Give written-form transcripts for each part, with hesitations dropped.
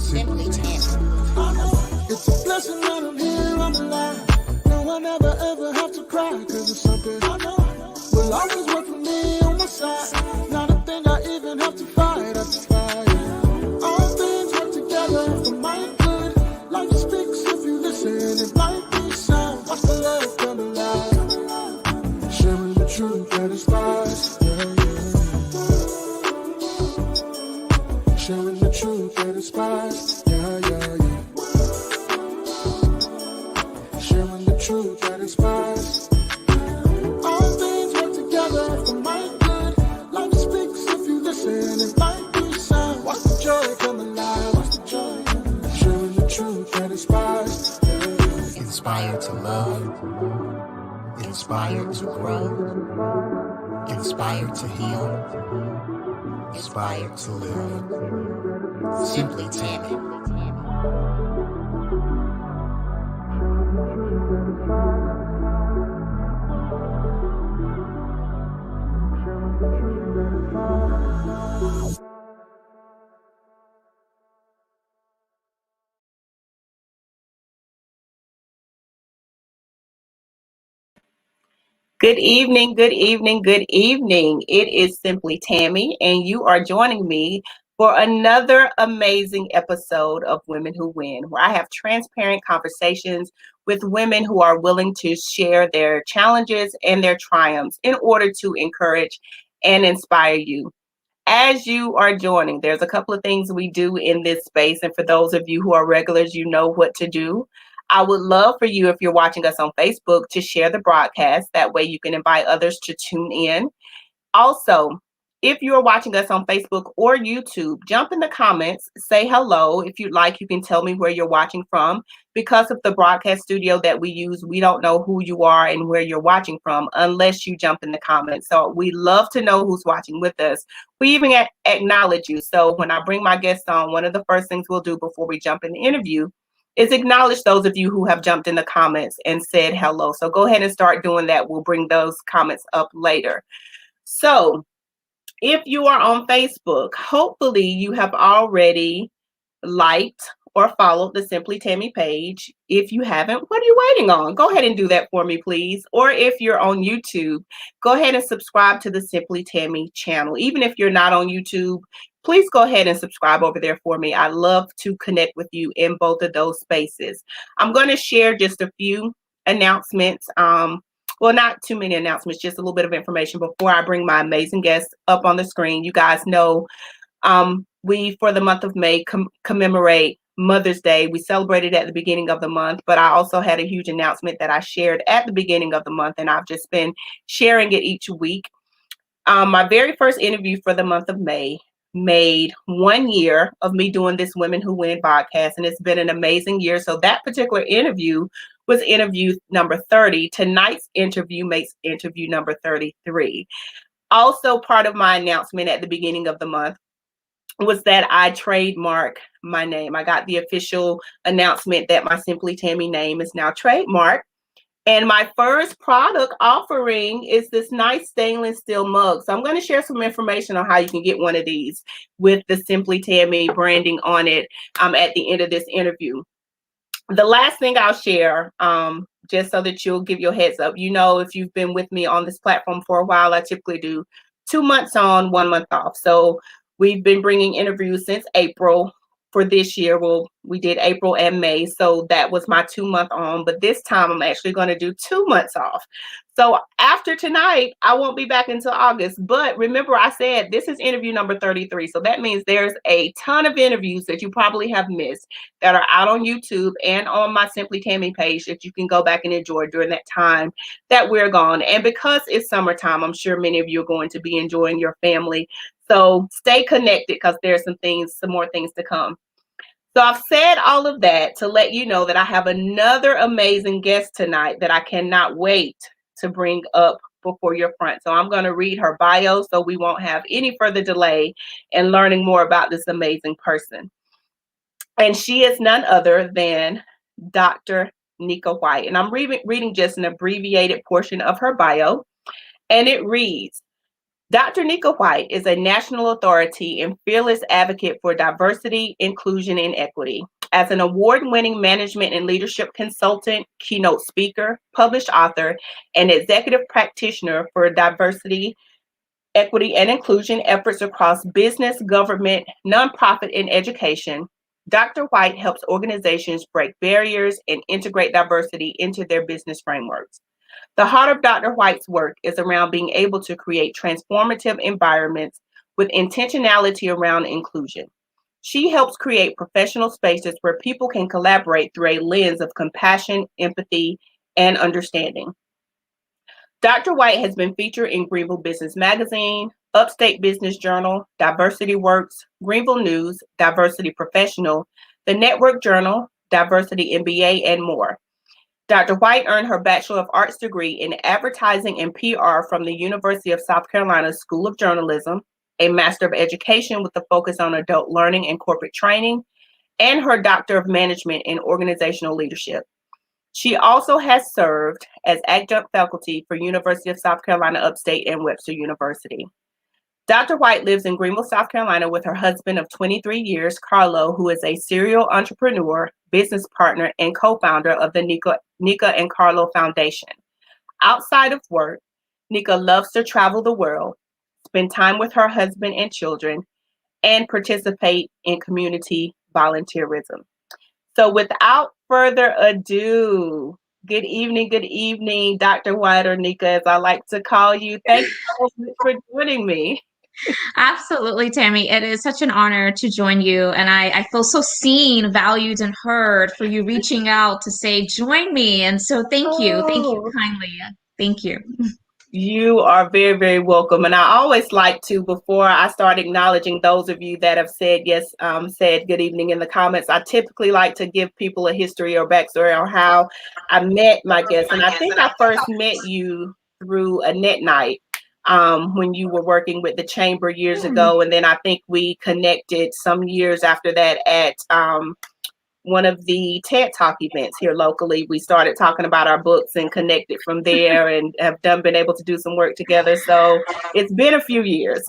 Simply Tammy. It's a blessing that I'm here, I'm alive. No, I never ever have to cry, cause it's something I know will always work for me on my side. Not a thing I even have to fight, all things work together for my good. Life speaks if you listen, it might be sound. Watch the love come alive. Sharing the truth that inspires, sharing the truth that inspires, sharing the truth that inspires. All things work together for my good. Life speaks if you listen, it might be sound. Watch the joy come alive, watch the joy. Sharing the truth that inspires. Inspired to love, inspired to grow, inspired to heal, inspired to live. Simply Tammy. Good evening, good evening, good evening. It is Simply Tammy, and you are joining me for another amazing episode of Women Who Win, where I have transparent conversations with women who are willing to share their challenges and their triumphs in order to encourage and inspire you. As you are joining, there's a couple of things we do in this space, and for those of you who are regulars, you know what to do. I would love for you, if you're watching us on Facebook, to share the broadcast. That way you can invite others to tune in. Also, if you're watching us on Facebook or YouTube, jump in the comments, say hello. If you'd like, you can tell me where you're watching from. Because of the broadcast studio that we use, we don't know who you are and where you're watching from unless you jump in the comments. So we love to know who's watching with us. We even acknowledge you. So when I bring my guests on, one of the first things we'll do before we jump in the interview is acknowledge those of you who have jumped in the comments and said hello. So go ahead and start doing that. We'll bring those comments up later. So if you are on Facebook, hopefully you have already liked or followed the Simply Tammy page. If you haven't, what are you waiting on? Go ahead and do that for me, please. Or if you're on YouTube, go ahead and subscribe to the Simply Tammy channel. Even if you're not on YouTube, please go ahead and subscribe over there for me. I love to connect with you in both of those spaces. I'm going to share just a few announcements. Well, not too many announcements, just a little bit of information before I bring my amazing guests up on the screen. You guys know we, for the month of May, commemorate Mother's Day. We celebrated at the beginning of the month, but I also had a huge announcement that I shared at the beginning of the month, and I've just been sharing it each week. My very first interview for the month of May made 1 year of me doing this Women Who Win podcast, and it's been an amazing year. So that particular interview was interview number 30. Tonight's interview makes interview number 33. Also, part of my announcement at the beginning of the month was that I trademark my name. I got the official announcement that my Simply Tammy name is now trademarked. And my first product offering is this nice stainless steel mug. So I'm going to share some information on how you can get one of these with the Simply Tammy branding on it at the end of this interview. The last thing I'll share, just so that you'll give your heads up, you know, if you've been with me on this platform for a while, I typically do 2 months on, 1 month off. So we've been bringing interviews since April. For this year, well, we did April and May, so that was my 2 month on, but this time I'm actually going to do 2 months off. So after tonight, I won't be back until August, but remember I said this is interview number 33, so that means there's a ton of interviews that you probably have missed that are out on YouTube and on my Simply Tammy page that you can go back and enjoy during that time that we're gone. And because it's summertime, I'm sure many of you are going to be enjoying your family. So stay connected because there's some more things to come. So I've said all of that to let you know that I have another amazing guest tonight that I cannot wait to bring up before your front. So I'm going to read her bio so we won't have any further delay in learning more about this amazing person. And she is none other than Dr. Nika White. And I'm reading just an abbreviated portion of her bio. And it reads, Dr. Nika White is a national authority and fearless advocate for diversity, inclusion, and equity. As an award winning management and leadership consultant, keynote speaker, published author, and executive practitioner for diversity, equity, and inclusion efforts across business, government, nonprofit, and education, Dr. White helps organizations break barriers and integrate diversity into their business frameworks. The heart of Dr. White's work is around being able to create transformative environments with intentionality around inclusion. She helps create professional spaces where people can collaborate through a lens of compassion, empathy, and understanding. Dr. White has been featured in Greenville Business Magazine, Upstate Business Journal, Diversity Works, Greenville News, Diversity Professional, the Network Journal, Diversity MBA, and more. Dr. White earned her Bachelor of Arts degree in Advertising and PR from the University of South Carolina School of Journalism, a Master of Education with a focus on adult learning and corporate training, and her Doctor of Management in Organizational Leadership. She also has served as adjunct faculty for University of South Carolina Upstate and Webster University. Dr. White lives in Greenville, South Carolina with her husband of 23 years, Carlo, who is a serial entrepreneur, business partner, and co-founder of the Nika and Carlo Foundation. Outside of work, Nika loves to travel the world, spend time with her husband and children, and participate in community volunteerism. So without further ado, good evening, Dr. White, or Nika, as I like to call you. Thank you so much for joining me. Absolutely, Tammy. It is such an honor to join you. And I feel so seen, valued, and heard for you reaching out to say, join me. And so thank you. Thank you kindly. Thank you. You are very, very welcome. And I always like to, before I start acknowledging those of you that have said yes, said good evening in the comments, I typically like to give people a history or backstory on how I met my guests. And I think I first met you through a net night when you were working with the chamber years ago. And then I think we connected some years after that at one of the TED Talk events here locally. We started talking about our books and connected from there, and have been able to do some work together. So it's been a few years.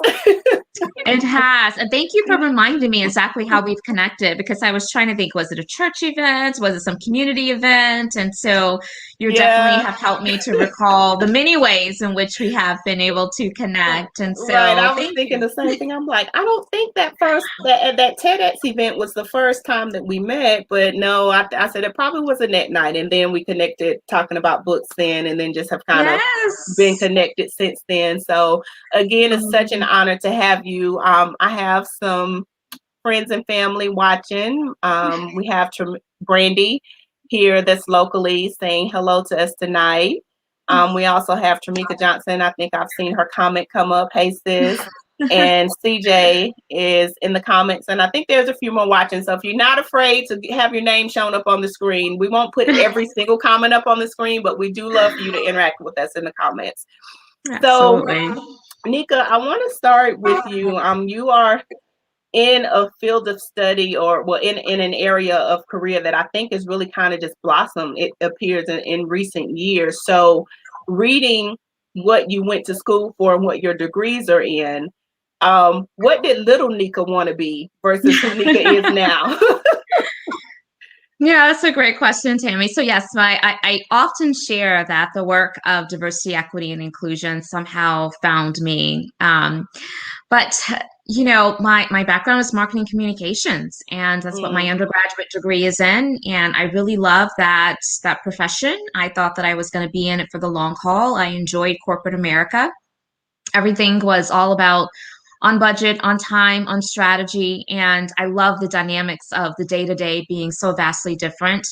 It has. And thank you for reminding me exactly how we've connected, because I was trying to think, was it a church event? Was it some community event? And so you definitely have helped me to recall the many ways in which we have been able to connect. And so right, I was thinking the same thing. I'm like, I don't think that TEDx event was the first time that we met, but no, I said it probably was a net night, and then we connected talking about books then, and then just have kind of been connected since then. So again, it's such an honor to have you. I have some friends and family watching. We have Brandy here that's locally saying hello to us tonight. We also have Tamika Johnson. I think I've seen her comment come up. Hey, sis. And CJ is in the comments. And I think there's a few more watching. So if you're not afraid to have your name shown up on the screen, we won't put every single comment up on the screen, but we do love for you to interact with us in the comments. Absolutely. So, Nika, I want to start with you. You are in a field of study, or well, in an area of career that I think is really kind of just blossomed, it appears, in recent years. So reading what you went to school for and what your degrees are in, what did little Nika want to be versus who Nika is now? Yeah, that's a great question, Tammy. So yes, I often share that the work of diversity, equity, and inclusion somehow found me. But you know, my background is marketing communications, and that's what my undergraduate degree is in. And I really love that profession. I thought that I was going to be in it for the long haul. I enjoyed corporate America. Everything was all about on budget, on time, on strategy. And I love the dynamics of the day-to-day being so vastly different.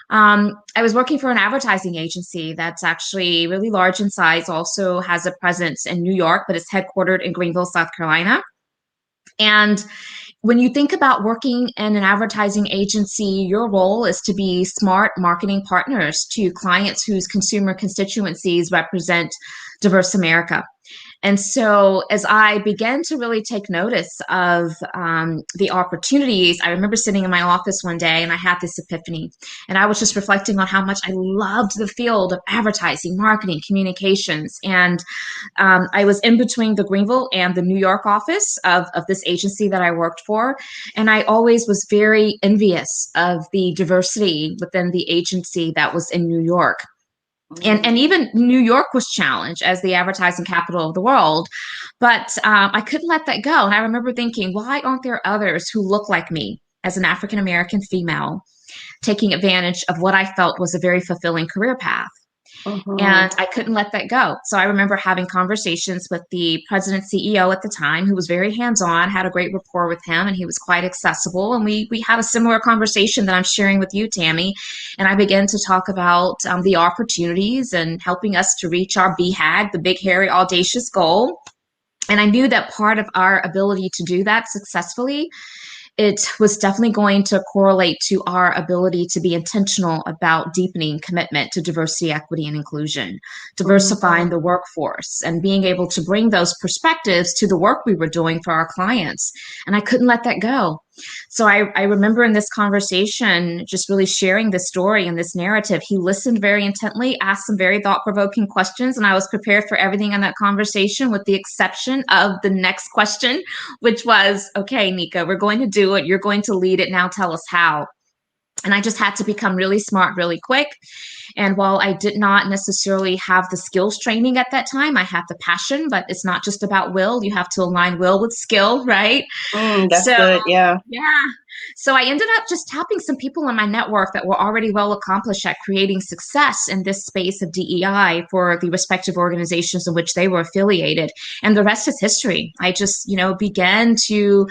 I was working for an advertising agency that's actually really large in size, also has a presence in New York, but it's headquartered in Greenville, South Carolina. And when you think about working in an advertising agency, your role is to be smart marketing partners to clients whose consumer constituencies represent diverse America. And so as I began to really take notice of the opportunities, I remember sitting in my office one day and I had this epiphany. And I was just reflecting on how much I loved the field of advertising, marketing, communications. And I was in between the Greenville and the New York office of this agency that I worked for. And I always was very envious of the diversity within the agency that was in New York. And even New York was challenged as the advertising capital of the world, but I couldn't let that go. And I remember thinking, why aren't there others who look like me as an African American female taking advantage of what I felt was a very fulfilling career path? And I couldn't let that go. So I remember having conversations with the president CEO at the time, who was very hands-on, had a great rapport with him, and he was quite accessible. And we had a similar conversation that I'm sharing with you, Tammy. And I began to talk about the opportunities and helping us to reach our BHAG, the big, hairy, audacious goal. And I knew that part of our ability to do that successfully, it was definitely going to correlate to our ability to be intentional about deepening commitment to diversity, equity, and inclusion, diversifying the workforce, and being able to bring those perspectives to the work we were doing for our clients. And I couldn't let that go. So I remember in this conversation, just really sharing this story and this narrative. He listened very intently, asked some very thought-provoking questions, and I was prepared for everything in that conversation with the exception of the next question, which was, okay, Nika, we're going to do it. You're going to lead it. Now tell us how. And I just had to become really smart really quick. And while I did not necessarily have the skills training at that time, I had the passion, but it's not just about will. You have to align will with skill, right? That's So, good. Yeah. yeah. So I ended up just tapping some people in my network that were already well accomplished at creating success in this space of DEI for the respective organizations in which they were affiliated. And the rest is history. I just, began to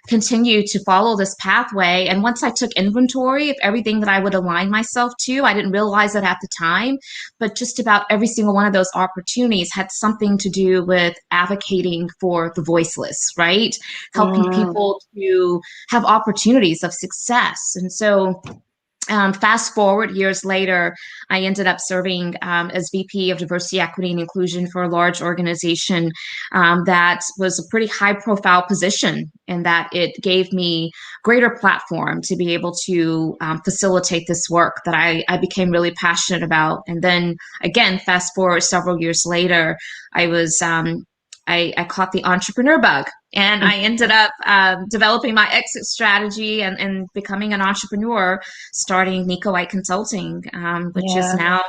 continue to follow this pathway. And once I took inventory of everything that I would align myself to, I didn't realize it at the time, but just about every single one of those opportunities had something to do with advocating for the voiceless, right? Helping people to have opportunities of success. And so fast forward years later, I ended up serving as VP of Diversity, Equity, and Inclusion for a large organization that was a pretty high-profile position, in that it gave me greater platform to be able to facilitate this work that I became really passionate about. And then again, fast forward several years later, I caught the entrepreneur bug, and I ended up developing my exit strategy and becoming an entrepreneur, starting Nika White Consulting, which is now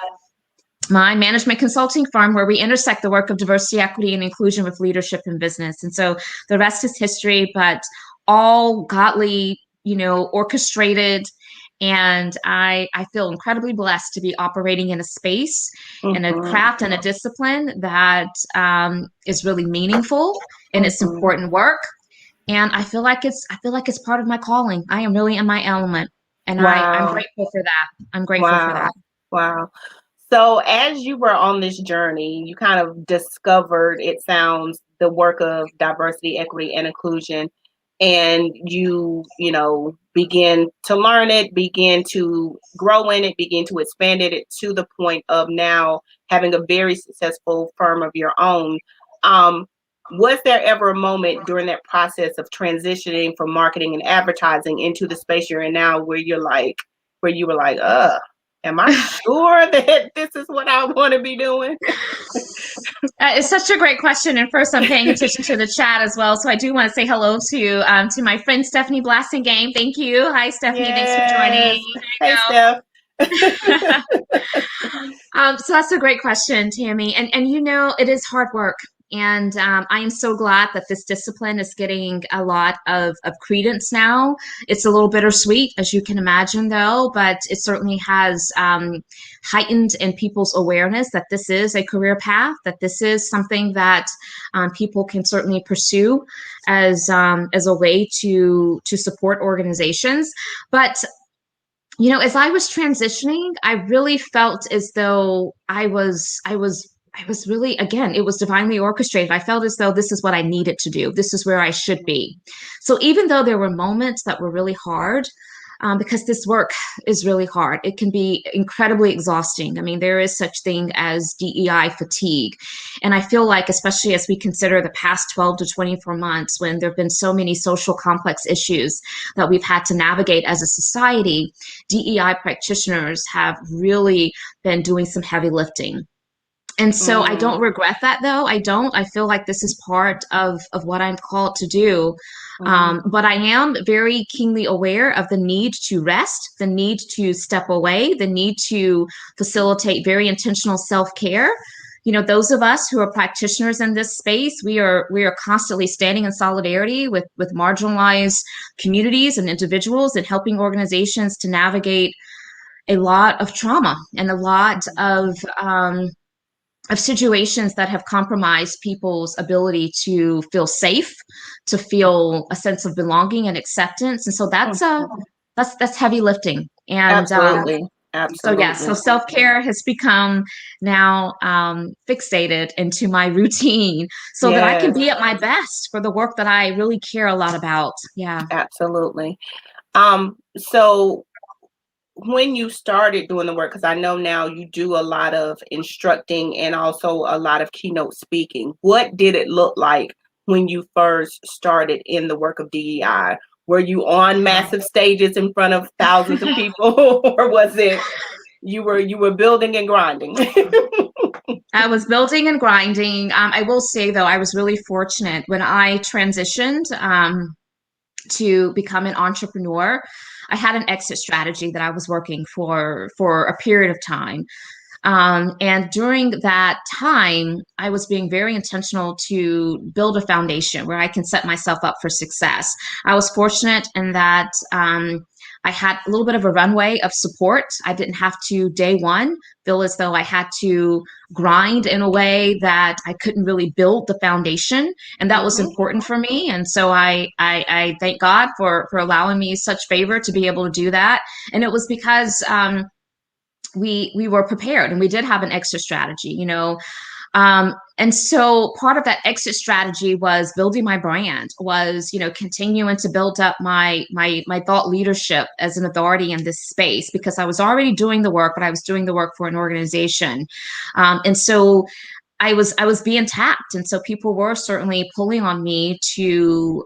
my management consulting firm, where we intersect the work of diversity, equity, and inclusion with leadership in business. And so the rest is history, but all godly, orchestrated. And I feel incredibly blessed to be operating in a space, in a craft and a discipline that is really meaningful in its important work. And I feel like it's part of my calling. I am really in my element, and I'm grateful for that. I'm grateful for that. Wow. So as you were on this journey, you kind of discovered, it sounds, the work of diversity, equity, and inclusion, and you begin to learn it, begin to grow in it, begin to expand it to the point of now having a very successful firm of your own. Was there ever a moment during that process of transitioning from marketing and advertising into the space you're in now where you were like, am I sure that this is what I want to be doing? It's such a great question. And first, I'm paying attention to the chat as well. So I do want to say hello to my friend Stephanie Blassingame. Thank you. Hi, Stephanie. Yes. Thanks for joining. Hey, Steph. So that's a great question, Tammy. And it is hard work. And I am so glad that this discipline is getting a lot of credence now. It's a little bittersweet, as you can imagine, though, but it certainly has heightened in people's awareness that this is a career path, that this is something that people can certainly pursue as a way to support organizations. But as I was transitioning, I really felt as though I was really, again, it was divinely orchestrated. I felt as though this is what I needed to do. This is where I should be. So even though there were moments that were really hard, because this work is really hard. It can be incredibly exhausting. I mean, there is such thing as DEI fatigue. And I feel like, especially as we consider the past 12 to 24 months, when there have been so many social complex issues that we've had to navigate as a society, DEI practitioners have really been doing some heavy lifting. And so I don't regret that, though. I don't. I feel like this is part of what I'm called to do. But I am very keenly aware of the need to rest, the need to step away, the need to facilitate very intentional self-care. You know, those of us who are practitioners in this space, we are constantly standing in solidarity with marginalized communities and individuals, and helping organizations to navigate a lot of trauma and a lot of situations that have compromised people's ability to feel safe, to feel a sense of belonging and acceptance. And so that's heavy lifting. And Absolutely. so yeah, so Absolutely. self-care has become now fixated into my routine so that I can Yes, be at my best for the work that I really care a lot about. Yeah. absolutely. So when you started doing the work, because I know now you do a lot of instructing and also a lot of keynote speaking, what did it look like when you first started in the work of DEI? Were you on massive stages in front of thousands of people, or was it you were building and grinding? I was building and grinding. I will say, though, I was really fortunate when I transitioned to become an entrepreneur. I had an exit strategy that I was working for a period of time. And during that time, I was being very intentional to build a foundation where I can set myself up for success. I was fortunate in that I had a little bit of a runway of support. I didn't have to, day one, feel as though I had to grind in a way that I couldn't really build the foundation. And that was Mhm. important for me. And so I thank God for allowing me such favor to be able to do that. And it was because we were prepared, and we did have an exit strategy, you know. And so part of that exit strategy was building my brand, was, you know, continuing to build up my thought leadership as an authority in this space, because I was already doing the work, but I was doing the work for an organization. And so I was being tapped, and so people were certainly pulling on me to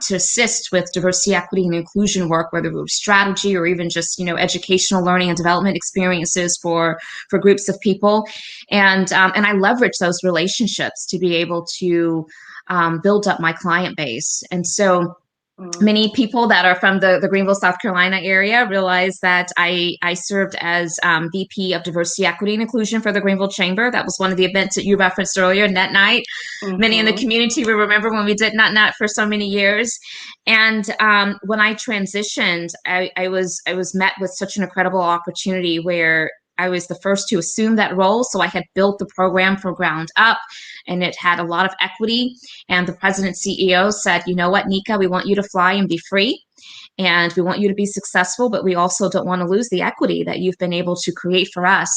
assist with diversity, equity, and inclusion work, whether it was strategy or even just, you know, educational learning and development experiences for groups of people, and I leveraged those relationships to be able to build up my client base. And so many people that are from the Greenville, South Carolina area realize that I served as VP of Diversity, Equity, and Inclusion for the Greenville Chamber. That was one of the events that you referenced earlier, Net Night. Many in the Mhm. community will remember when we did Net Night for so many years. And when I transitioned, I was met with such an incredible opportunity where I was the first to assume that role. So I had built the program from ground up, and it had a lot of equity. And the president CEO said, you know what, Nika, we want you to fly and be free. And we want you to be successful, but we also don't want to lose the equity that you've been able to create for us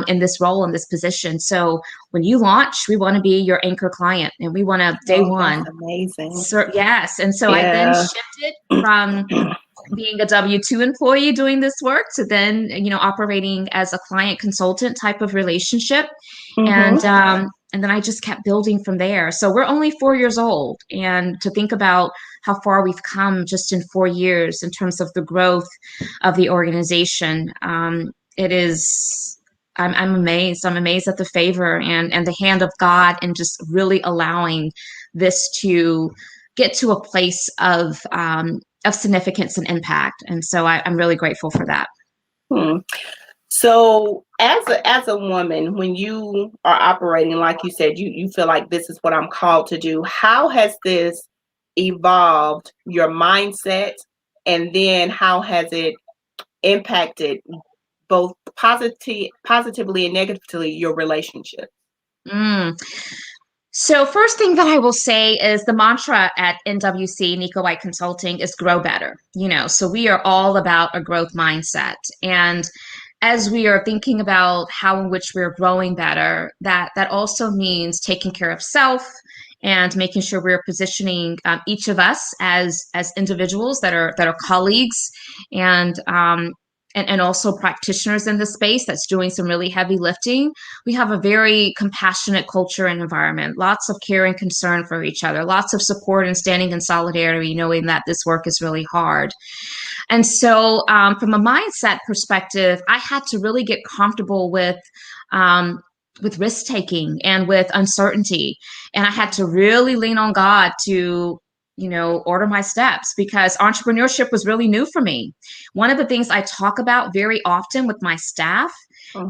in this role, in this position. So when you launch, we want to be your anchor client, and we want to, day Oh, that's one. amazing. Yes. And so I then Yeah. shifted from being a W-2 employee doing this work to then, you know, operating as a client consultant type of relationship. Mhm. And then I just kept building from there. So we're only 4 years old. And to think about how far we've come just in 4 years in terms of the growth of the organization, it is, I'm amazed. I'm amazed at the favor and the hand of God, and just really allowing this to get to a place of significance and impact. And so I'm really grateful for that. Hmm. So as a woman, when you are operating, like you said, you feel like this is what I'm called to do. How has this evolved your mindset, and then how has it impacted both positively and negatively your relationship? Mm. So first thing that I will say is the mantra at NWC, Nika White Consulting, is grow better. You know, so we are all about a growth mindset. And as we are thinking about how in which we're growing better, that also means taking care of self and making sure we're positioning each of us as individuals that are colleagues and and also practitioners in the space that's doing some really heavy lifting. We have a very compassionate culture and environment, lots of care and concern for each other, lots of support and standing in solidarity, knowing that this work is really hard. And so, from a mindset perspective, I had to really get comfortable with risk taking and with uncertainty, and I had to really lean on God to, order my steps, because entrepreneurship was really new for me. One of the things I talk about very often with my staff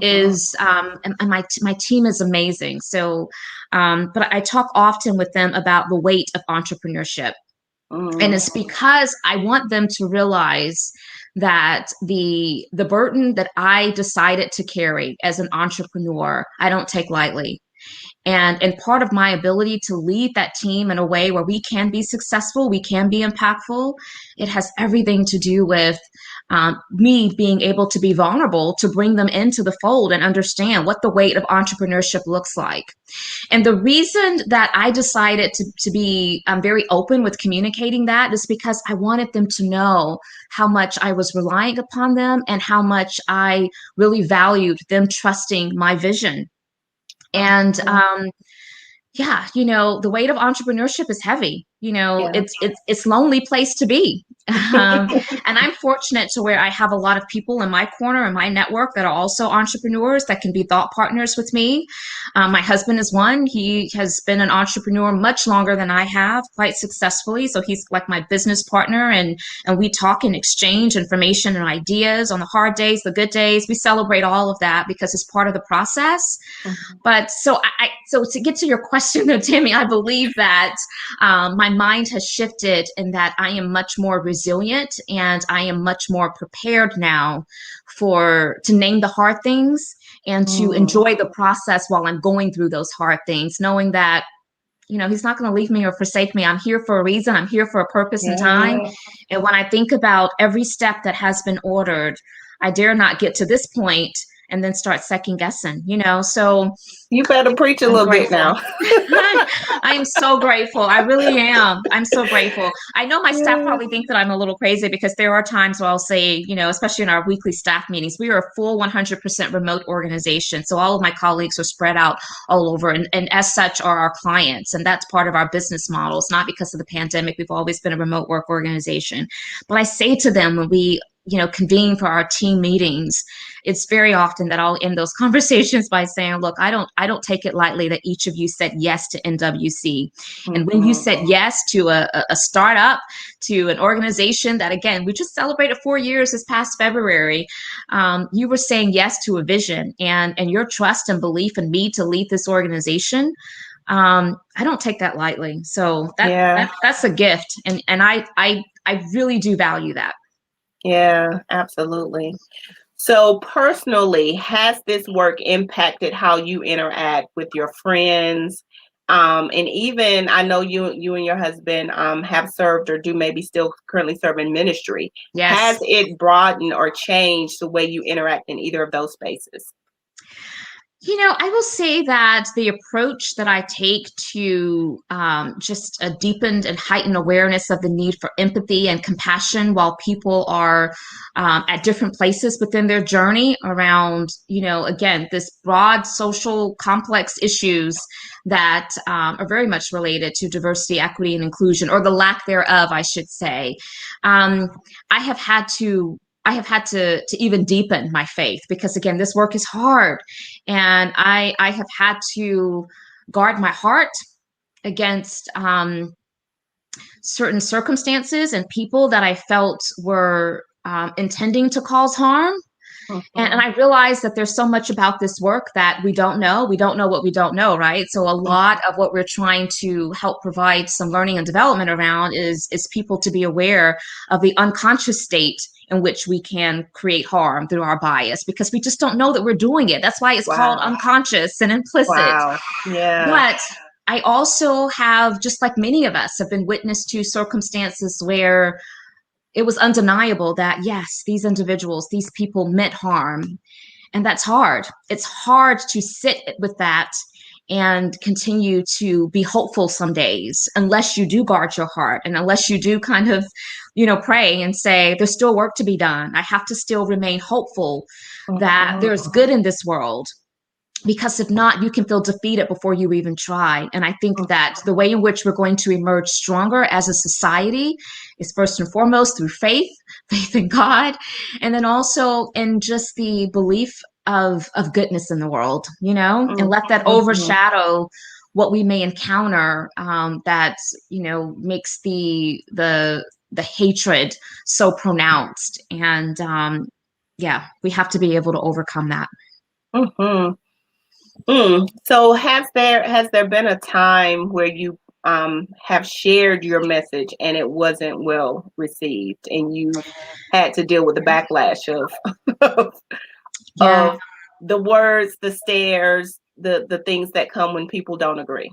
is, and my team is amazing. So, but I talk often with them about the weight of entrepreneurship. And it's because I want them to realize that the burden that I decided to carry as an entrepreneur, I don't take lightly. And part of my ability to lead that team in a way where we can be successful, we can be impactful, it has everything to do with me being able to be vulnerable, to bring them into the fold and understand what the weight of entrepreneurship looks like. And the reason that I decided to be very open with communicating that is because I wanted them to know how much I was relying upon them and how much I really valued them trusting my vision. And yeah, the weight of entrepreneurship is heavy. Yeah. It's lonely place to be. And I'm fortunate to where I have a lot of people in my corner and my network that are also entrepreneurs that can be thought partners with me. My husband is one. He has been an entrepreneur much longer than I have, quite successfully. So he's like my business partner, and we talk and exchange information and ideas on the hard days, the good days. We celebrate all of that because it's part of the process. But so to get to your question though, Tammy, I believe that my mind has shifted in that I am much more resilient and I am much more prepared now to name the hard things and to enjoy the process while I'm going through those hard things, knowing that he's not going to leave me or forsake me. I'm here for a reason. I'm here for a purpose and time. And when I think about every step that has been ordered, I dare not get to this point and then start second guessing, so You better preach a I'm little grateful. bit now. I'm so grateful. I really am. I'm so grateful. I know my staff probably think that I'm a little crazy because there are times where I'll say, especially in our weekly staff meetings, we are a full 100% remote organization. So all of my colleagues are spread out all over, and as such are our clients. And that's part of our business model. It's not because of the pandemic. We've always been a remote work organization. But I say to them when we convene for our team meetings, it's very often that I'll end those conversations by saying, look, I don't take it lightly that each of you said yes to NWC. And when you said yes to a startup, to an organization that, again, we just celebrated 4 years this past February, you were saying yes to a vision, and your trust and belief in me to lead this organization. I don't take that lightly. So that's a gift. And I really do value that. Yeah, absolutely. So personally, has this work impacted how you interact with your friends? And even I know you and your husband have served or do maybe still currently serve in ministry. Yes. Has it broadened or changed the way you interact in either of those spaces? I will say that the approach that I take to just a deepened and heightened awareness of the need for empathy and compassion while people are at different places within their journey around, again, this broad social complex issues that are very much related to diversity, equity, and inclusion, or the lack thereof, I should say. I have had to even deepen my faith because, again, this work is hard, and I have had to guard my heart against certain circumstances and people that I felt were intending to cause harm. And I realized that there's so much about this work that we don't know. We don't know what we don't know, right? So a lot of what we're trying to help provide some learning and development around is people to be aware of the unconscious state in which we can create harm through our bias, because we just don't know that we're doing it. That's why it's called unconscious and implicit. Wow. Yeah. But I also have, just like many of us, have been witness to circumstances where it was undeniable that, yes, these individuals, these people meant harm. And that's hard. It's hard to sit with that and continue to be hopeful some days, unless you do guard your heart and unless you do kind of, pray and say, there's still work to be done. I have to still remain hopeful that Mhm. there's good in this world, because if not, you can feel defeated before you even try. And I think that the way in which we're going to emerge stronger as a society is first and foremost through faith in God, and then also in just the belief of goodness in the world, and let that Mhm. overshadow what we may encounter, that makes the hatred so pronounced. And yeah, we have to be able to overcome that. Mhm. So has there been a time where you have shared your message and it wasn't well received and you've had to deal with the backlash of of, Yeah. of the words, the stares, the things that come when people don't agree?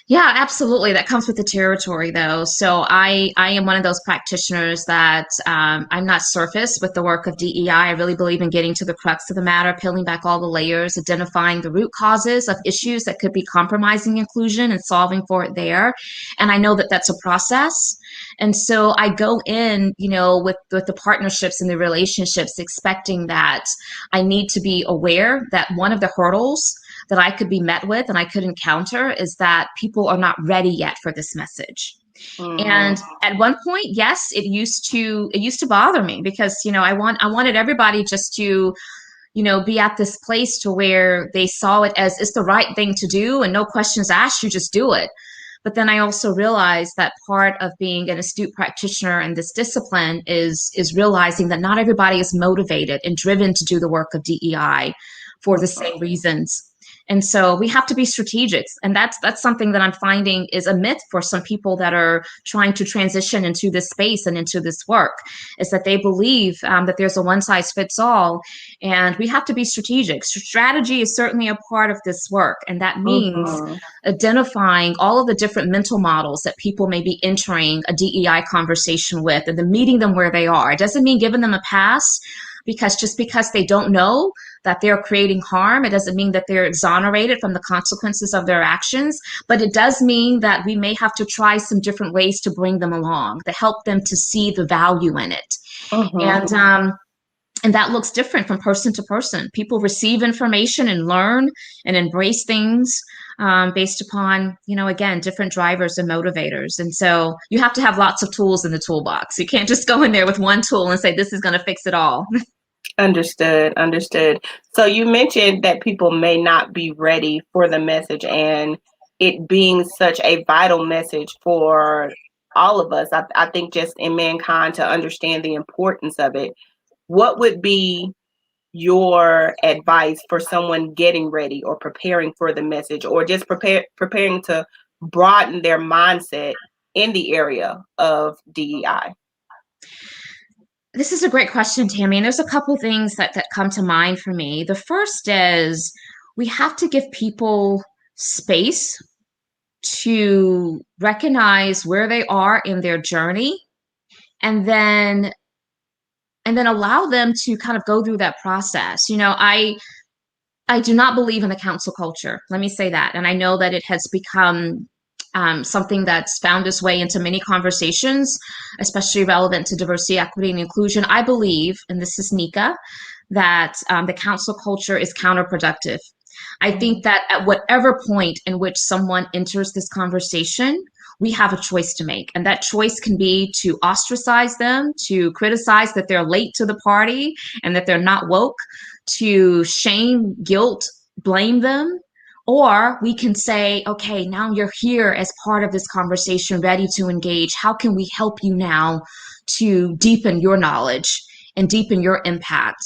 Yeah, absolutely. That comes with the territory, though. So I am one of those practitioners that, I'm not surface with the work of DEI. I really believe in getting to the crux of the matter, peeling back all the layers, identifying the root causes of issues that could be compromising inclusion and solving for it there. And I know that that's a process. And so I go in, with the partnerships and the relationships, expecting that I need to be aware that one of the hurdles that I could be met with and I could encounter is that people are not ready yet for this message. Mhm. And at one point, yes, it used to bother me, because I wanted everybody just to be at this place to where they saw it as it's the right thing to do and no questions asked, you just do it. But then I also realized that part of being an astute practitioner in this discipline is realizing that not everybody is motivated and driven to do the work of DEI for the same reasons. And so we have to be strategic. And that's something that I'm finding is a myth for some people that are trying to transition into this space and into this work, is that they believe, that there's a one size fits all. And we have to be strategic. Strategy is certainly a part of this work. And that means Mhm. identifying all of the different mental models that people may be entering a DEI conversation with, and then meeting them where they are. It doesn't mean giving them a pass, because just because they don't know that they're creating harm, it doesn't mean that they're exonerated from the consequences of their actions. But it does mean that we may have to try some different ways to bring them along, to help them to see the value in it. Mhm. And that looks different from person to person. People receive information and learn and embrace things, based upon, again, different drivers and motivators. And so you have to have lots of tools in the toolbox. You can't just go in there with one tool and say, this is going to fix it all. Understood, understood. So you mentioned that people may not be ready for the message and it being such a vital message for all of us. I think just in mankind to understand the importance of it. What would be your advice for someone getting ready or preparing for the message or just preparing to broaden their mindset in the area of DEI? This is a great question, Tammy. And there's a couple things that come to mind for me. The first is we have to give people space to recognize where they are in their journey, and then allow them to kind of go through that process. I do not believe in the council culture. Let me say that. And I know that it has become, something that's found its way into many conversations, especially relevant to diversity, equity, and inclusion. I believe, and this is Nika, that, the council culture is counterproductive. I think that at whatever point in which someone enters this conversation, we have a choice to make. And that choice can be to ostracize them, to criticize that they're late to the party and that they're not woke, to shame, guilt, blame them. Or we can say, okay, now you're here as part of this conversation, ready to engage. How can we help you now to deepen your knowledge and deepen your impact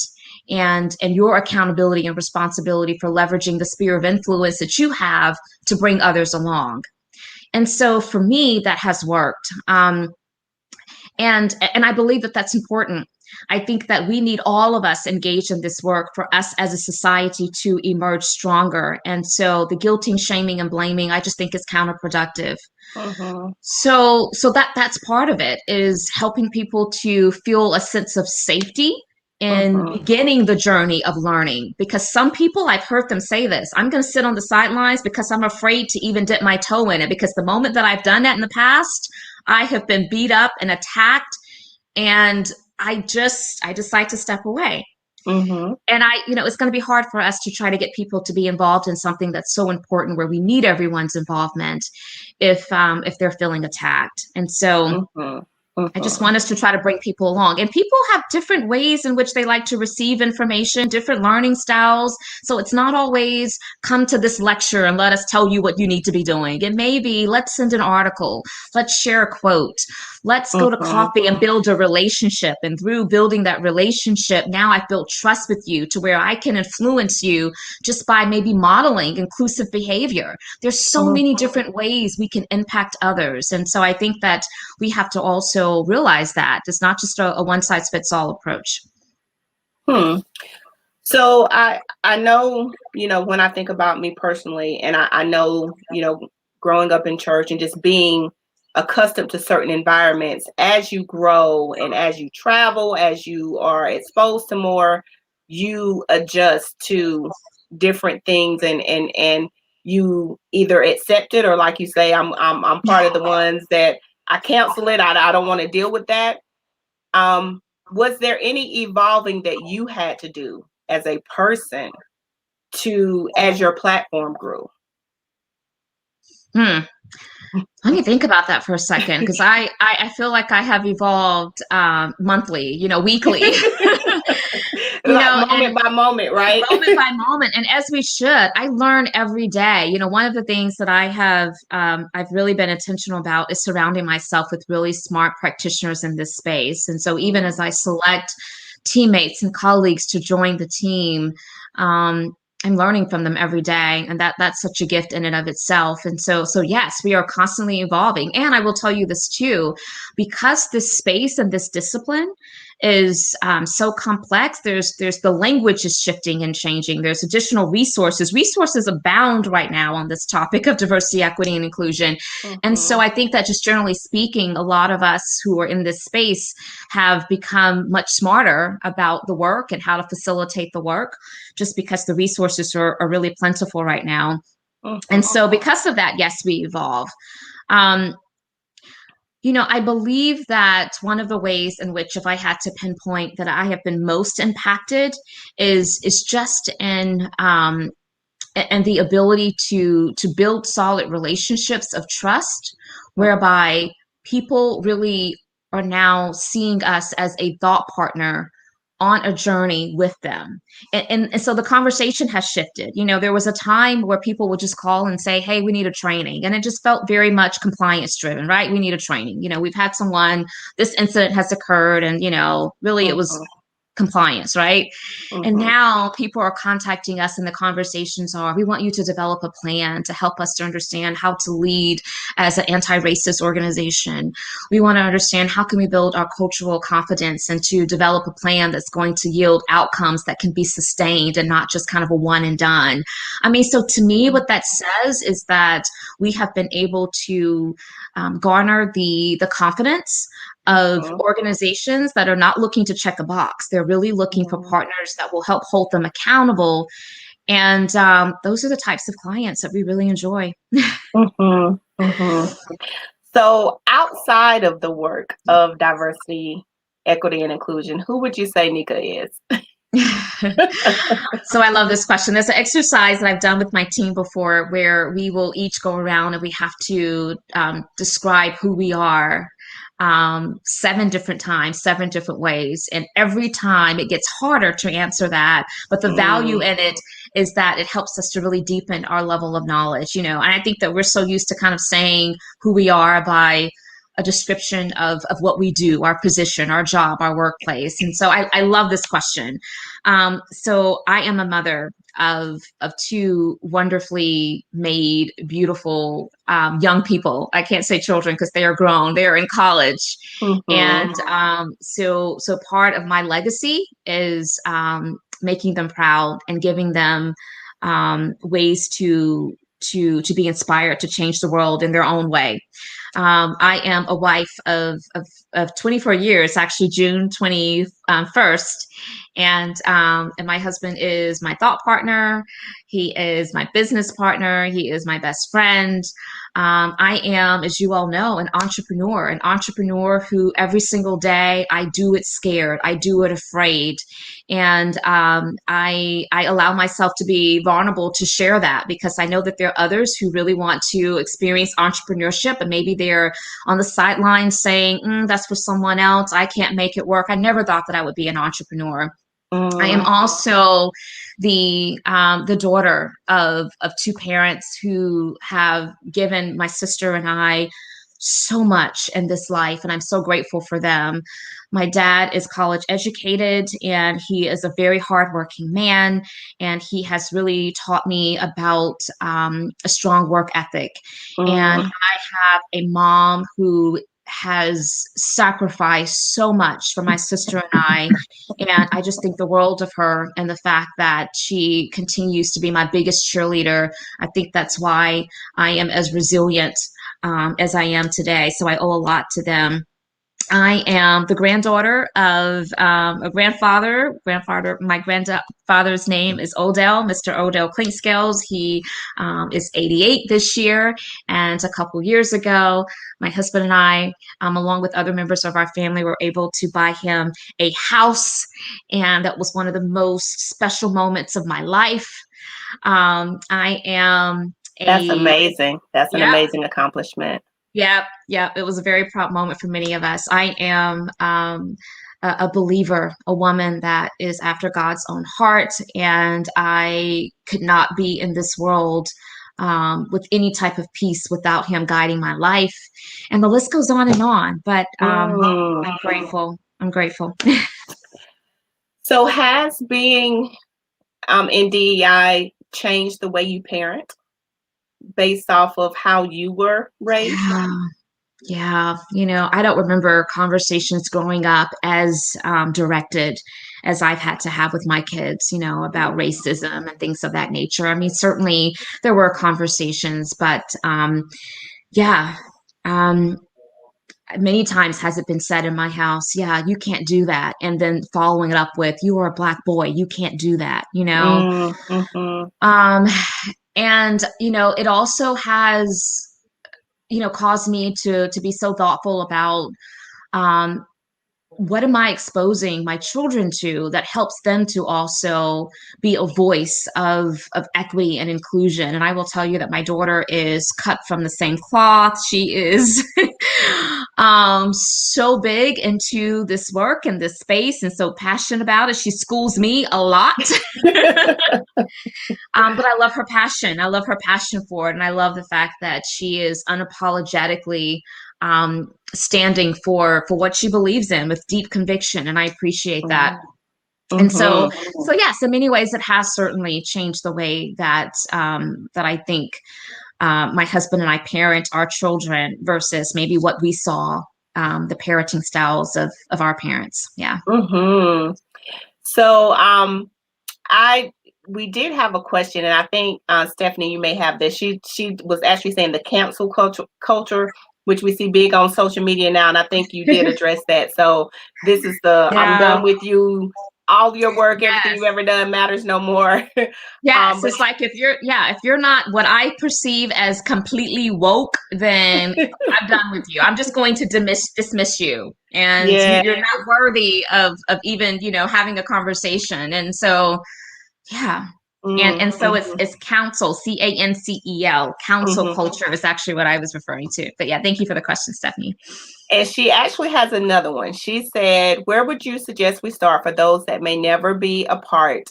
and your accountability and responsibility for leveraging the sphere of influence that you have to bring others along? And so for me, that has worked. And I believe that that's important. I think that we need all of us engaged in this work for us as a society to emerge stronger. And so the guilting, shaming, and blaming, I just think is counterproductive. Mhm. So that's part of it, is helping people to feel a sense of safety in beginning the journey of learning. Because some people, I've heard them say this, I'm going to sit on the sidelines because I'm afraid to even dip my toe in it, because the moment that I've done that in the past, I have been beat up and attacked, and I decide to step away. And it's going to be hard for us to try to get people to be involved in something that's so important, where we need everyone's involvement, if they're feeling attacked. And so I just want us to try to bring people along. And people have different ways in which they like to receive information, different learning styles. So it's not always come to this lecture and let us tell you what you need to be doing. It may be, let's send an article, let's share a quote, let's go to coffee and build a relationship. And through building that relationship, now I've built trust with you to where I can influence you just by maybe modeling inclusive behavior. There's so many different ways we can impact others. And so I think that we have to also realize that it's not just a one-size-fits-all approach. So I know, when I think about me personally, and I know, growing up in church and just being accustomed to certain environments, as you grow and as you travel, as you are exposed to more, you adjust to different things, and you either accept it, or like you say, I'm part of the ones that I cancel it. I don't want to deal with that. Was there any evolving that you had to do as a person as your platform grew? Let me think about that for a second, because I feel like I have evolved monthly, weekly. Moment by moment, right? Moment by moment. And as we should, I learn every day. One of the things that I've really been intentional about is surrounding myself with really smart practitioners in this space. And so even as I select teammates and colleagues to join the team, I'm learning from them every day, and that's such a gift in and of itself. And so yes, we are constantly evolving. And I will tell you this too, because this space and this discipline is so complex. There's the language is shifting and changing. There's additional resources. Resources abound right now on this topic of diversity, equity, and inclusion. And so I think that just generally speaking, a lot of us who are in this space have become much smarter about the work and how to facilitate the work, just because the resources are really plentiful right now. And so because of that, yes, we evolve. I believe that one of the ways in which, if I had to pinpoint that I have been most impacted, is just in the ability to build solid relationships of trust, whereby people really are now seeing us as a thought partner on a journey with them. And so the conversation has shifted. There was a time where people would just call and say, hey, we need a training. And it just felt very much compliance driven, right? We need a training. We've had this incident has occurred, and, really it was compliance, right? And now people are contacting us, and the conversations are, we want you to develop a plan to help us to understand how to lead as an anti-racist organization. We want to understand how can we build our cultural confidence, and to develop a plan that's going to yield outcomes that can be sustained and not just kind of a one and done. So to me, what that says is that we have been able to garner the confidence of organizations that are not looking to check a box. They're really looking for partners that will help hold them accountable. And those are the types of clients that we really enjoy. So outside of the work of diversity, equity, and inclusion, who would you say Nika is? So I love this question. There's an exercise that I've done with my team before, where we will each go around and we have to describe who we are 7 different times, 7 different ways. And every time it gets harder to answer that. But the value in it is that it helps us to really deepen our level of knowledge, and I think that we're so used to kind of saying who we are by a description of what we do, our position, our job, our workplace. And so I love this question. So I am a mother of 2 wonderfully made, beautiful young people. I can't say children because they are grown. They are in college. And so part of my legacy is making them proud and giving them ways to be inspired to change the world in their own way. I am a wife of 24 years, actually June 21st. And my husband is my thought partner. He is my business partner. He is my best friend. I am, as you all know, an entrepreneur who every single day I do it scared, I do it afraid. And I allow myself to be vulnerable to share that because I know that there are others who really want to experience entrepreneurship, and maybe they're on the sidelines saying, that's for someone else. I can't make it work. I never thought that I would be an entrepreneur. I am also the daughter of two parents who have given my sister and I so much in this life, and I'm so grateful for them. My dad is college educated, and he is a very hardworking man, and he has really taught me about a strong work ethic. And I have a mom who has sacrificed so much for my sister and I. And I just think the world of her, and the fact that she continues to be my biggest cheerleader. I think that's why I am as resilient as I am today. So I owe a lot to them. I am the granddaughter of a grandfather. My grandfather's name is Mr. Odell Clinkscales. He is 88 this year. And a couple years ago, my husband and I, along with other members of our family, were able to buy him a house. And that was one of the most special moments of my life. I am That's a, amazing. That's an yeah. amazing accomplishment. Yeah, it was a very proud moment for many of us. I am a believer, a woman that is after God's own heart, and I could not be in this world with any type of peace without Him guiding my life. And the list goes on and on, but I'm grateful. I'm grateful. So has being in DEI changed the way you parent based off of how you were raised? Yeah, I don't remember conversations growing up as directed as I've had to have with my kids, about racism and things of that nature. I mean, certainly there were conversations, but yeah, many times has it been said in my house, yeah, you can't do that. And then following it up with, you are a Black boy, you can't do that, Um, and, it also has caused me to be so thoughtful about um, what am I exposing my children to that helps them to also be a voice of equity and inclusion. And I will tell you that my daughter is cut from the same cloth. She is so big into this work and this space and so passionate about it. She schools me a lot. But I love her passion. I love her passion for it. And I love the fact that she is unapologetically standing for what she believes in with deep conviction. And I appreciate that. And so yes, in many ways, it has certainly changed the way that that I think my husband and I parent our children versus maybe what we saw the parenting styles of our parents. Yeah. So we did have a question, and I think Stephanie, you may have this. She was actually saying the cancel culture, which we see big on social media now, and I think you did address that. So this is I'm done with you. All your work, everything you've ever done matters no more. Yes, it's like if you're not what I perceive as completely woke, then I'm done with you. I'm just going to dismiss you, and you're not worthy of even having a conversation. And so, yeah. And so it's council, CANCEL, council culture is actually what I was referring to. But yeah, thank you for the question, Stephanie. And she actually has another one. She said, where would you suggest we start for those that may never be a part?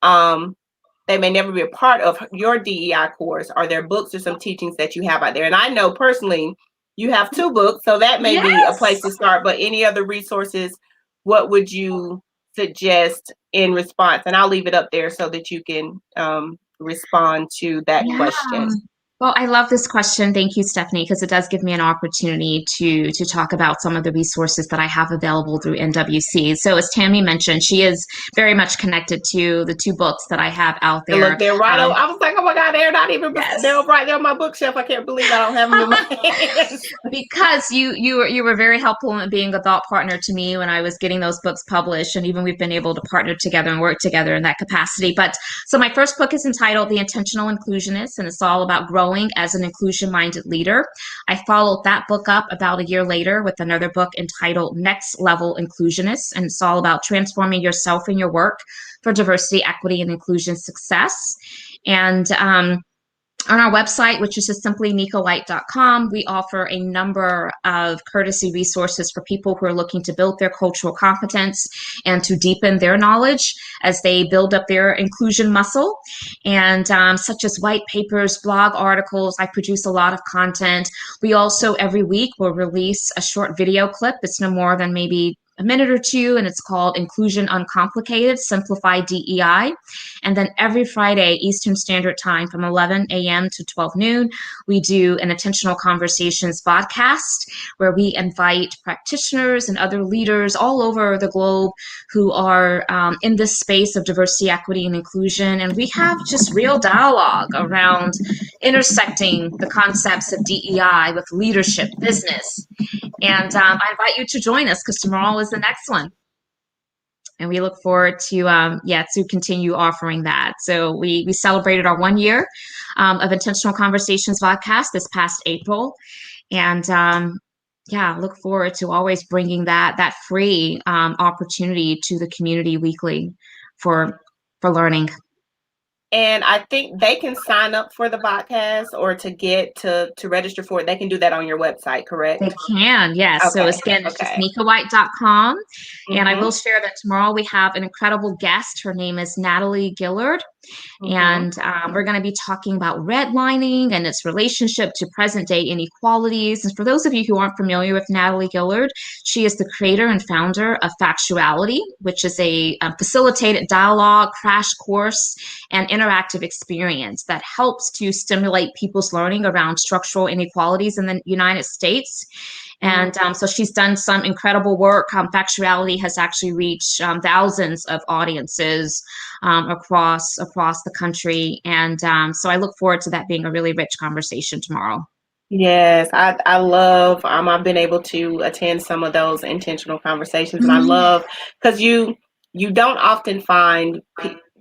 They may never be a part of your DEI course. Are there books or some teachings that you have out there? And I know personally you have 2 books, so that may be a place to start. But any other resources, what would you suggest in response? And I'll leave it up there so that you can respond to that question. Well, I love this question. Thank you, Stephanie, because it does give me an opportunity to talk about some of the resources that I have available through NWC. So, as Tammy mentioned, she is very much connected to the two books that I have out And look, there. they're right over. I was like, oh my God, they're not even, they're Yes. right there on my bookshelf. I can't believe I don't have them in my hands. Because you were very helpful in being a thought partner to me when I was getting those books published, and even we've been able to partner together and work together in that capacity. But so my first book is entitled The Intentional Inclusionist, and it's all about growing as an inclusion-minded leader. I followed that book up about a year later with another book entitled Next Level Inclusionist, and it's all about transforming yourself and your work for diversity, equity, and inclusion success. And on our website, which is just simply nikawhite.com, we offer a number of courtesy resources for people who are looking to build their cultural competence and to deepen their knowledge as they build up their inclusion muscle. And such as white papers, blog articles, I produce a lot of content. We also every week will release a short video clip. It's no more than maybe a minute or two, and it's called Inclusion Uncomplicated, Simplified DEI. And then every Friday, Eastern Standard Time from 11 a.m. to 12 noon, we do an Intentional Conversations podcast where we invite practitioners and other leaders all over the globe who are in this space of diversity, equity, and inclusion. And we have just real dialogue around intersecting the concepts of DEI with leadership, business, and I invite you to join us because tomorrow is the next one. And we look forward to continue offering that. So we celebrated our 1 year of Intentional Conversations podcast this past April. And look forward to always bringing that free opportunity to the community weekly for learning. And I think they can sign up for the podcast or to get to register for it. They can do that on your website, correct? They can, yes. Okay. So again, it's just nikawhite.com. And I Mm-hmm. will share that tomorrow we have an incredible guest. Her name is Natalie Gillard. And we're going to be talking about redlining and its relationship to present day inequalities. And for those of you who aren't familiar with Natalie Gillard, she is the creator and founder of Factuality, which is a facilitated dialogue, crash course, and interactive experience that helps to stimulate people's learning around structural inequalities in the United States. And so she's done some incredible work. Factuality has actually reached thousands of audiences across the country. And so I look forward to that being a really rich conversation tomorrow. Yes, I love, I've been able to attend some of those intentional conversations, and I love, because you don't often find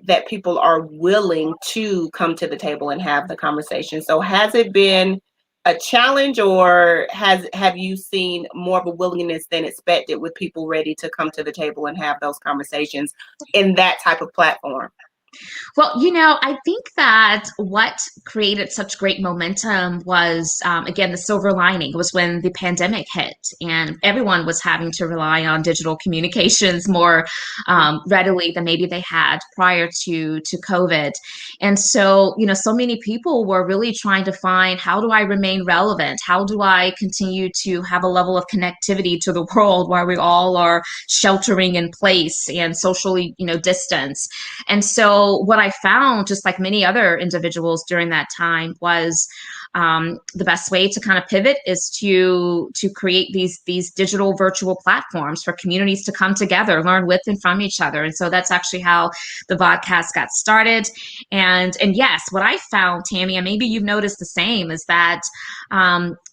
that people are willing to come to the table and have the conversation. So has it been a challenge, or have you seen more of a willingness than expected with people ready to come to the table and have those conversations in that type of platform? Well, I think that what created such great momentum was, again, the silver lining was when the pandemic hit and everyone was having to rely on digital communications more readily than maybe they had prior to COVID. And so, so many people were really trying to find, how do I remain relevant? How do I continue to have a level of connectivity to the world while we all are sheltering in place and socially, distance? And so what I found, just like many other individuals during that time, was the best way to kind of pivot is to create these digital virtual platforms for communities to come together, learn with and from each other. And so that's actually how the podcast got started. And yes, what I found, Tammy, and maybe you've noticed the same, is that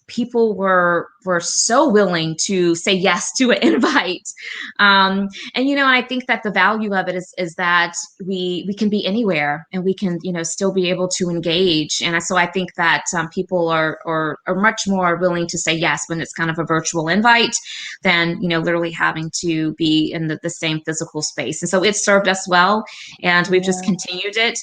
people were so willing to say yes to an invite. And I think that the value of it is that we can be anywhere and we can, still be able to engage. And so I think that people are much more willing to say yes when it's kind of a virtual invite than, literally having to be in the same physical space. And so it served us well, and we've just continued it.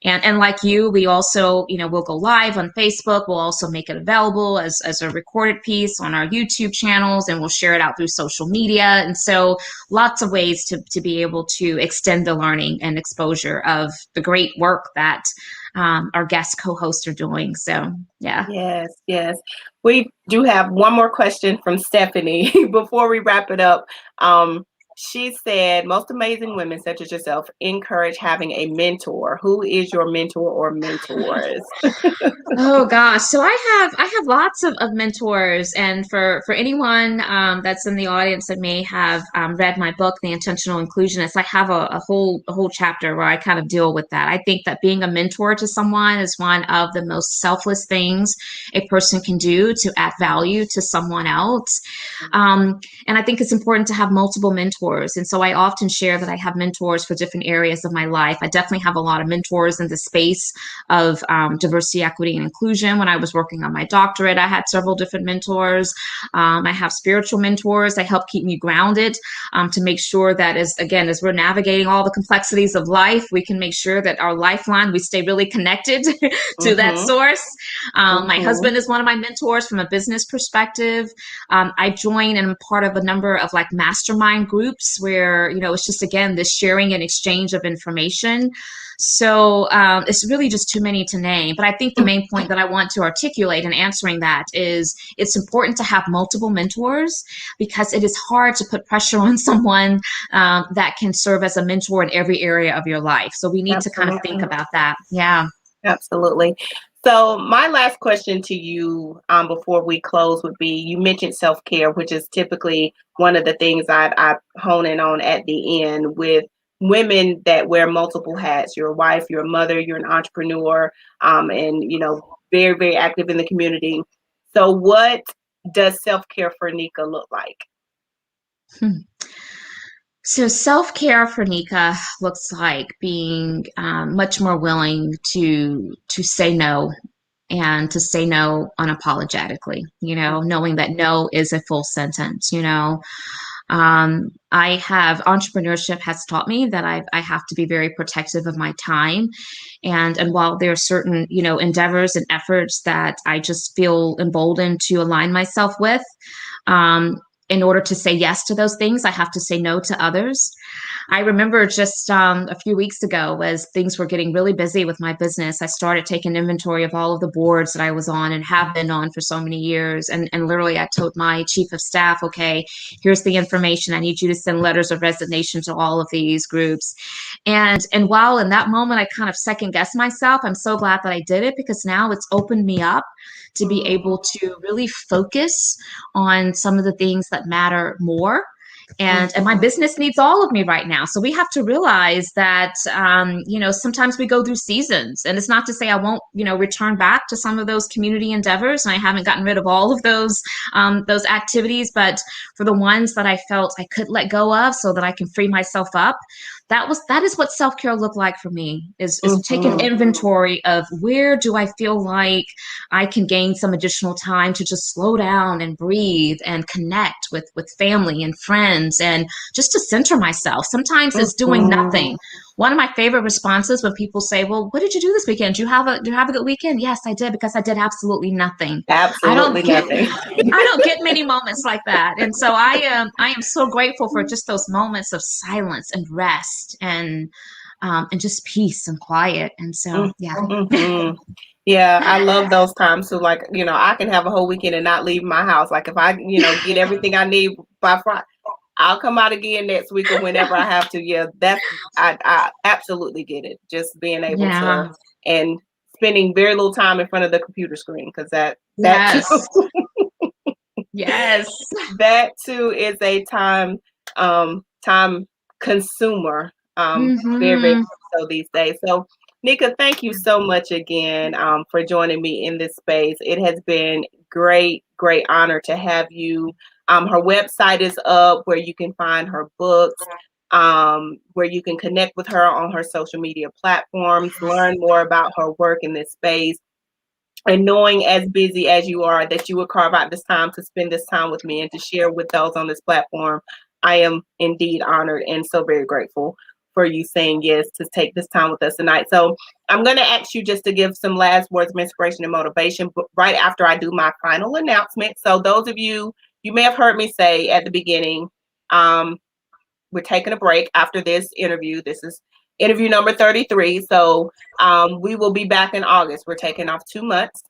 And like you, we also, we'll go live on Facebook. We'll also make it available as a recorded piece on our YouTube channels, and we'll share it out through social media. And so lots of ways to be able to extend the learning and exposure of the great work that our guest co-hosts are doing. So, yeah. Yes. We do have one more question from Stephanie before we wrap it up. She said, most amazing women, such as yourself, encourage having a mentor. Who is your mentor or mentors? Oh gosh, so I have lots of mentors, and for anyone that's in the audience that may have read my book, The Intentional Inclusionist, I have a whole chapter where I kind of deal with that. I think that being a mentor to someone is one of the most selfless things a person can do to add value to someone else. And I think it's important to have multiple mentors. And so I often share that I have mentors for different areas of my life. I definitely have a lot of mentors in the space of diversity, equity, and inclusion. When I was working on my doctorate, I had several different mentors. I have spiritual mentors that help keep me grounded, to make sure that as we're navigating all the complexities of life, we can make sure that our lifeline, we stay really connected to that Mm-hmm. source. My Mm-hmm. husband is one of my mentors from a business perspective. I join and I'm part of a number of like mastermind groups where, it's just, again, this sharing and exchange of information. So it's really just too many to name. But I think the main point that I want to articulate in answering that is it's important to have multiple mentors, because it is hard to put pressure on someone that can serve as a mentor in every area of your life. So we need to kind of think Absolutely. about that. Yeah. Absolutely. So my last question to you, before we close, would be: you mentioned self-care, which is typically one of the things I hone in on at the end with women that wear multiple hats. You're a wife, you're a mother, you're an entrepreneur, and very, very active in the community. So what does self-care for Nika look like? Hmm. So self-care for Nika looks like being much more willing to say no, and to say no unapologetically, knowing that no is a full sentence. I have Entrepreneurship has taught me that I have to be very protective of my time. And while there are certain, endeavors and efforts that I just feel emboldened to align myself with, um, in order to say yes to those things, I have to say no to others. I remember just a few weeks ago, as things were getting really busy with my business, I started taking inventory of all of the boards that I was on and have been on for so many years. And literally, I told my chief of staff, okay, here's the information. I need you to send letters of resignation to all of these groups. And while in that moment, I kind of second guessed myself, I'm so glad that I did it, because now it's opened me up to be able to really focus on some of the things that matter more. And my business needs all of me right now. So we have to realize that sometimes we go through seasons, and it's not to say I won't return back to some of those community endeavors, and I haven't gotten rid of all of those activities, but for the ones that I felt I could let go of so that I can free myself up, that is what self-care looked like for me, is taking Mm-hmm. inventory of where do I feel like I can gain some additional time to just slow down and breathe and connect with family and friends, and just to center myself. Sometimes it's doing Mm-hmm. nothing. One of my favorite responses when people say, "Well, what did you do this weekend? Do you have a good weekend?" Yes, I did, because I did absolutely nothing. I don't Absolutely get nothing. I don't get many moments like that. And so I am so grateful for just those moments of silence and rest, and just peace and quiet. And so yeah. Mm-hmm. Yeah, I love those times. So, like, I can have a whole weekend and not leave my house. Like, if I, get everything I need by Friday, I'll come out again next week or whenever I have to. Yeah, I absolutely get it. Just being able to, Yeah. and spending very little time in front of the computer screen, because that too Yes. Yes. that too is a time consumer, very, very Hmm. much so these days. So Nika, thank you so much again, for joining me in this space. It has been great honor to have you. Her website is up where you can find her books, where you can connect with her on her social media platforms, learn more about her work in this space. And knowing, as busy as you are, that you would carve out this time to spend this time with me and to share with those on this platform, I am indeed honored and so very grateful for you saying yes to take this time with us tonight. So I'm going to ask you just to give some last words of inspiration and motivation, but right after I do my final announcement. So those of you, you may have heard me say at the beginning, um, we're taking a break after this interview. This is interview number 33. So we will be back in August. We're taking off 2 months.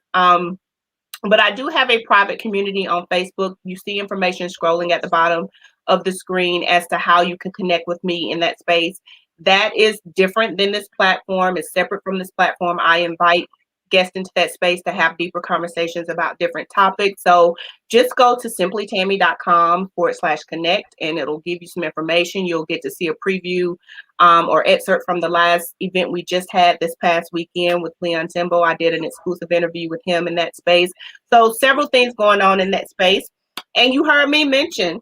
But I do have a private community on Facebook. You see information scrolling at the bottom of the screen as to how you can connect with me in that space. That is different than this platform. It's separate from this platform. I invite guests into that space to have deeper conversations about different topics. So just go to simplytammy.com/connect and it'll give you some information. You'll get to see a preview or excerpt from the last event we just had this past weekend with Leon Timbo. I did an exclusive interview with him in that space. So several things going on in that space. And you heard me mention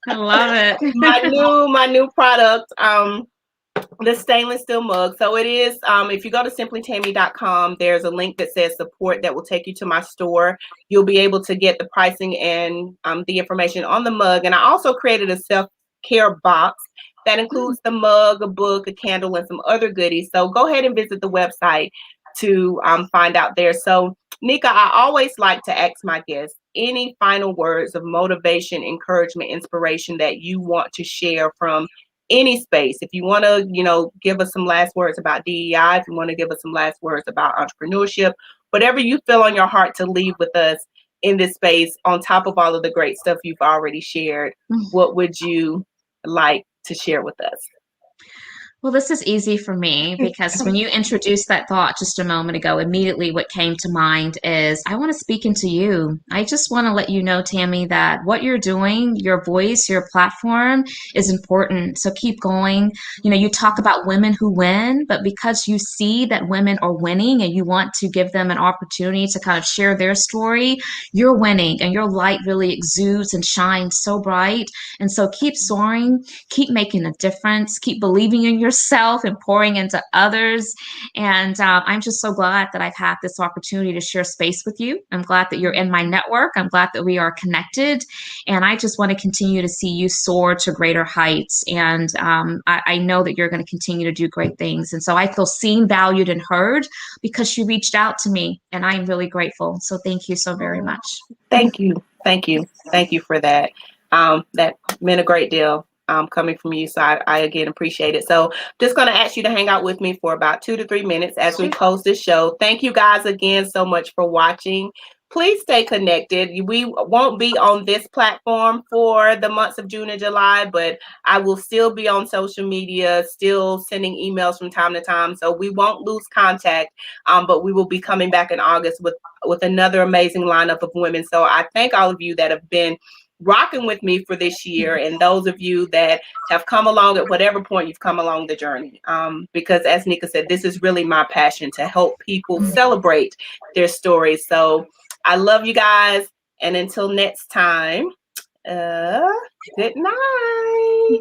I love it. my new product, the stainless steel mug. So it is, if you go to simplytammy.com, there's a link that says support that will take you to my store. You'll be able to get the pricing and the information on the mug. And I also created a self-care box that includes the mug, a book, a candle, and some other goodies. So go ahead and visit the website to find out there. So Nika, I always like to ask my guests any final words of motivation, encouragement, inspiration that you want to share from any space. If you want to, give us some last words about DEI, if you want to give us some last words about entrepreneurship, whatever you feel on your heart to leave with us in this space, on top of all of the great stuff you've already shared, what would you like to share with us? Well, this is easy for me because when you introduced that thought just a moment ago, immediately what came to mind is I want to speak into you. I just want to let you know, Tammy, that what you're doing, your voice, your platform is important. So keep going. You talk about women who win, but because you see that women are winning and you want to give them an opportunity to kind of share their story, you're winning and your light really exudes and shines so bright. And so keep soaring, keep making a difference, keep believing in yourself and pouring into others. And I'm just so glad that I've had this opportunity to share space with you. I'm glad that you're in my network. I'm glad that we are connected. And I just want to continue to see you soar to greater heights. And I know that you're going to continue to do great things. And so I feel seen, valued, and heard because you reached out to me. And I'm really grateful. So thank you so very much. Thank you. Thank you. Thank you for that. That meant a great deal. Coming from you. So I again appreciate it. So just going to ask you to hang out with me for about 2 to 3 minutes as we close this show. Thank you guys again so much for watching. Please stay connected. We won't be on this platform for the months of June and July, but I will still be on social media, still sending emails from time to time. So we won't lose contact, but we will be coming back in August with another amazing lineup of women. So I thank all of you that have been rocking with me for this year, and those of you that have come along at whatever point you've come along the journey, because as Nika said, this is really my passion, to help people celebrate their stories. So I love you guys, and until next time, good night.